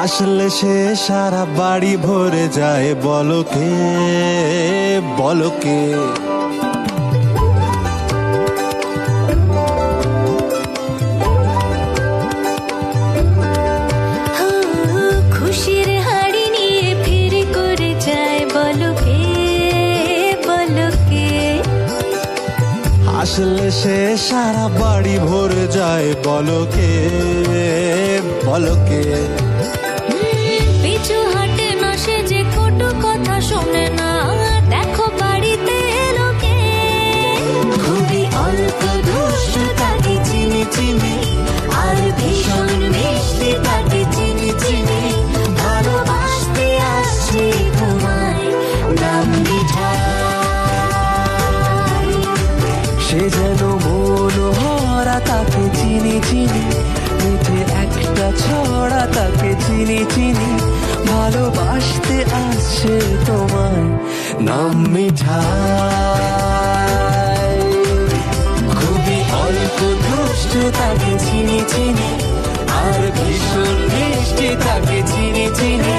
হাসলে সে সারা বাড়ি ভরে যায়, বলো কে, বলো কে। খুশির হাড়ি নিয়ে ফির করে যায়, বলো কে, বলো কে। হাসলে সে সারা বাড়ি ভরে যায়, বলো কে, বলো কে। পিছু হাটে না সে যে কটু কথা শোনে না, দেখো বাড়িতে এলো কে। খুবই অল্প দুষ্টু তাকে চিনি চিনি, আর ভীষণ মিষ্টি তাকে চিনি চিনি। ভালোবাসতে আসছে তোমায়, নাম মিঠাই। সে যেন মনোহরা, তাকে চিনি চিনি। মিঠে একটা ছড়া, তাকে চিনি চিনি। ভালোবাসতে আসছে তোমায়, নাম মিঠাই। খুবই অল্প দুষ্টু তাকে চিনি চিনি, আর ভীষণ মিষ্টি তাকে চিনি চিনি।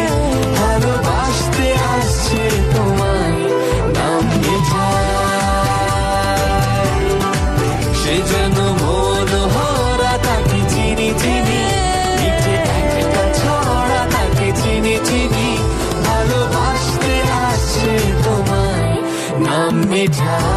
ভালোবাসতে আসছে তোমায়, নাম মিঠাই। সে যেন মনোহরা, তাকে চিনি চিনি। মিঠে একটা ছড়া, তাকে চিনি চিনি। ভালোবাসতে আসছে তোমায়, নাম মিঠাই।